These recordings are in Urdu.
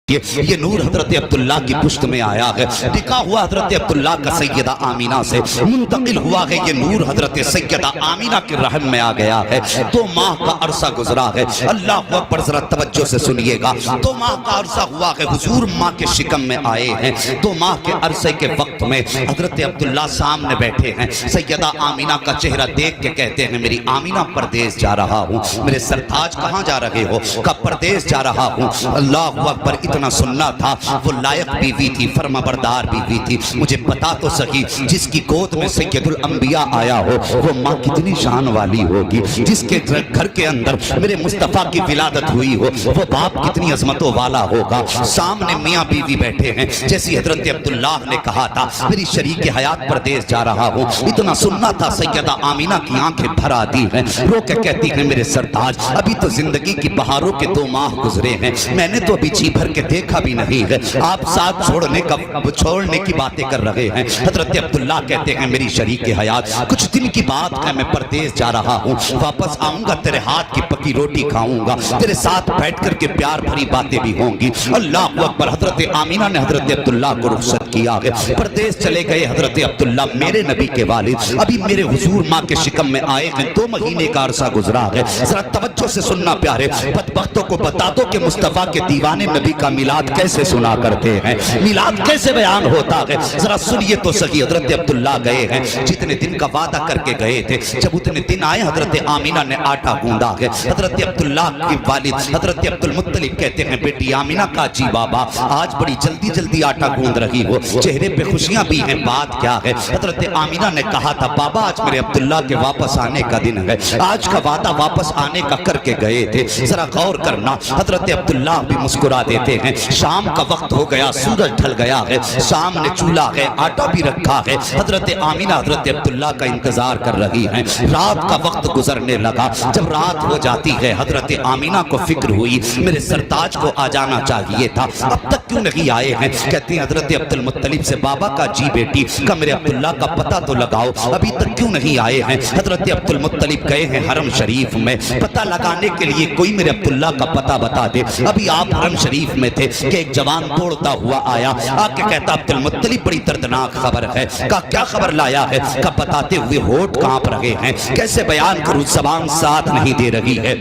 یہ نور حضرت عبداللہ کی پشت میں آیا ہے، نکاح ہوا حضرت عبداللہ کا سیدہ آمینہ سے، منتقل ہوا ہے یہ نور حضرت سیدہ آمینہ کے رحم میں آ گیا ہے۔ 2 ماہ کا عرصہ گزرا ہے، اللہ اکبر ذرا توجہ سے سنیے گا۔ 2 ماہ کا عرصہ ہوا ہے، حضور ماں کے شکم میں آئے ہیں۔ 2 ماہ کے عرصے کے وقت میں حضرت عبداللہ سامنے بیٹھے ہیں، سیدہ آمینہ کا چہرہ دیکھ کے کہتے ہیں میری آمینہ پردیس جا رہا ہوں۔ میرے سرتاج کہاں جا رہے ہو؟ کہ پردیس جا رہا ہوں۔ اللہ اکبر، اتنا سننا تھا، وہ لائق بیوی تھی، فرما بردار بیوی تھی۔ مجھے بتا تو سکی جس کی گود میں سید الانبیاء آیا ہو وہ ماں کتنی شان والی ہوگی، جس کے گھر کے اندر میرے مصطفیٰ کی ولادت ہوئی ہو وہ باپ کتنی عظمتوں والا ہوگا۔ سامنے میاں بیوی بیٹھے ہیں، جیسی حضرت عبداللہ نے کہا تھا میری شریک حیات پردیس جا رہا ہوں، اتنا سننا تھا سیدہ آمینہ کی آنکھیں بھر آتی ہیں، رو کے کہتی ہیں میرے سرتاج ابھی تو زندگی کی بہاروں کے 2 ماہ گزرے ہیں، میں نے تو ابھی جی بھر کے دیکھا بھی نہیں ہے، آپ ساتھ چھوڑنے کی باتیں کر رہے ہیں۔ حضرت عبداللہ کہتے ہیں میری شریک حیات کچھ دن کی بات ہے، میں پردیس جا رہا ہوں، واپس آؤں گا تیرے ہاتھ کی پکی روٹی کھاؤں گا، تیرے ساتھ بیٹھ کر کے پیار بھری باتیں بھی ہوں گی۔ اللہ اکبر، حضرت آمینہ نے حضرت عبداللہ کو رخصت کیا ہے، پردیس چلے گئے حضرت عبداللہ میرے نبی کے والد، ابھی میرے حضور ماں کے شکم میں آئے ہیں، 2 مہینے کا عرصہ گزرا ہے۔ ذرا توجہ سے سننا پیارے، بدبختوں کو بتا دو کہ مصطفیٰ کے دیوانے نبی کا میلاد کیسے سنا کرتے ہیں، میلاد کیسے بیان ہوتا ہے، ذرا سنیے تو صحیح۔ حضرت عبداللہ گئے ہیں، جتنے دن کا وعدہ کر کے گئے تھے، جب اتنے دن آئے حضرت آمینہ نے آٹا گوندا ہے۔ حضرت عبداللہ کے والد حضرت عبدالمطلب کہتے ہیں بیٹی آمینہ کا جی بابا آج بڑی جلدی جلدی آٹا گوند رہی ہو، چہرے پہ خوشیاں بھی ہیں، بات کیا ہے؟ حضرت آمینہ نے کہا تھا بابا آج میرے عبداللہ کے واپس آنے کا دن ہے، آج کا وعدہ واپس آنے کا کر کے گئے تھے، ذرا غور کرنا۔ حضرت عبداللہ بھی مسکرا دیتے ہیں، شام کا وقت ہو گیا، سورج ڈھل گیا ہے، سامنے چولہا ہے، آٹا بھی رکھا ہے، حضرت آمینہ حضرت عبداللہ کا انتظار کر رہی ہیں۔ رات کا وقت گزرنے لگا، جب رات ہو جاتی ہے حضرت آمینہ کو فکر ہوئی میرے سرتاج کو آ جانا چاہیے تھا، اب تک کیوں نہیں آئے ہیں؟ کہتے ہیں حضرت عبدالمطلب سے بابا کا جی بیٹی کا میرے عبداللہ کا پتہ تو لگاؤ، ابھی تک کیوں نہیں آئے ہیں؟ حضرت عبدالمطلب گئے ہیں حرم شریف میں، پتہ لگانے کے لیے کوئی میرے عبداللہ کا پتہ بتا دے۔ ابھی آپ حرم شریف میں تھے کہ ایک جوان دوڑتا ہوا آیا، آ کے کہتا عبدالمطلب بڑی دردناک خبر ہے۔ کہا کیا خبر لایا ہے؟ کہا بتاتے ہوئے ہونٹ کانپ رہے ہیں، کیسے بیان کروں، زبان ساتھ نہیں دے رہی ہے۔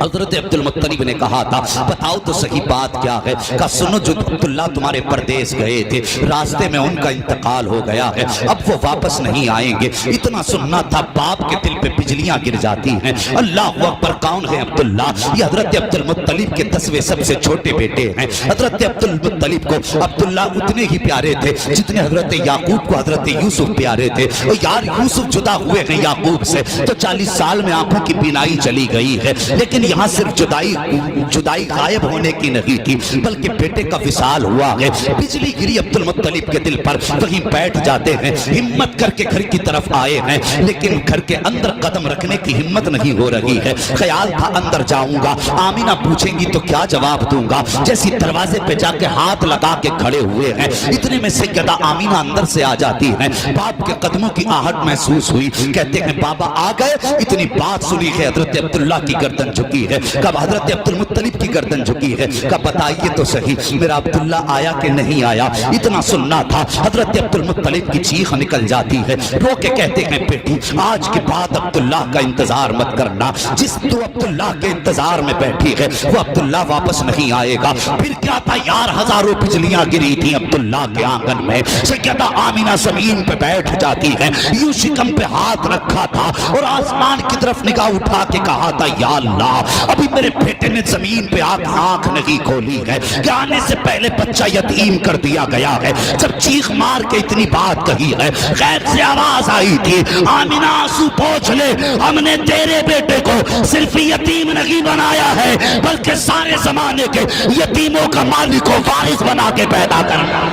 حضرت عبدالمطلب نے کہا تھا بتاؤ تو صحیح بات کیا ہے؟ کہا سنو جو عبداللہ تمہارے پردیس گئے تھے، راستے میں ان کا انتقال ہو گیا ہے، اب وہ واپس نہیں آئیں گے۔ اتنا سننا تھا باپ کے دل پہ بجلیاں گر جاتی ہیں۔ اللہ اکبر، کون ہے عبداللہ؟ یہ حضرت عبدالمطلب کے 10ویں سب سے چھوٹے بیٹے ہیں۔ حضرت عبدالمطلب کو عبداللہ اتنے ہی پیارے تھے جتنے حضرت یعقوب کو حضرت یوسف پیارے تھے۔ اور یار یوسف جدا ہوئے ہیں یعقوب سے تو 40 سال میں آنکھوں کی بینائی چلی گئی ہے، لیکن یہاں صرف جدائی غائب ہونے کی نہیں تھی بلکہ بیٹے کا وصال ہوا ہے۔ بجلی گری عبدالمطلب کے دل پر، وہیں بیٹھ جاتے ہیں، ہمت کر کے گھر کی طرف آئے ہیں، لیکن گھر کے اندر قدم رکھنے کی ہمت نہیں ہو رہی ہے۔ خیال تھا اندر جاؤں گا، آمینہ پوچھیں گی تو کیا جواب دوں گا، جیسی دروازے پہ جا کے ہاتھ لگا کے کھڑے ہوئے ہیں، اتنے میں سیدہ آمینہ اندر سے آ جاتی ہیں، باپ کے قدموں کی آہٹ محسوس ہوئی، کہتے ہیں بابا آ گئے۔ اتنی بات سنی ہے حضرت عبداللہ کی گردن جھکی ہے، کب حضرت عبدالمطلب کی گردن جھکی ہے، کب بتائیے تو صحیح میرا عبداللہ آیا کہ نہیں آیا؟ اتنا سننا تھا حضرت عبدالمطلب کی چیخ نکل جاتی ہے، رو کے کہتے ہیں بیٹی آج کے بعد عبداللہ کا انتظار مت کرنا، جس تو عبداللہ کے انتظار میں بیٹھی ہے وہ عبداللہ واپس نہیں آئے گا۔ پھر کیا تھا یار، ہزاروں بجلیاں گری تھی عبداللہ کے آنگن میں، سیدہ آمینہ زمین پہ بیٹھ جاتی ہے، یوں شکم پہ ہاتھ رکھا تھا اور آسمان کی طرف نگاہ اٹھا کے کہا تھا یا اللہ ابھی میرے بیٹے نے زمین پہ آنکھ نہیں کھولی ہے کہ آنے سے پہلے بچہ یتیم کر دیا گیا ہے۔ جب چیخ مار کے اتنی بات کہی ہے، غیب سے آواز آئی تھی آمینہ آنسو پوچھ لے، ہم نے تیرے بیٹے کو صرف یتیم نہیں بنایا ہے بلکہ سارے زمانے کے یتیموں کا مالک و وارث بنا کے پیدا کرنا۔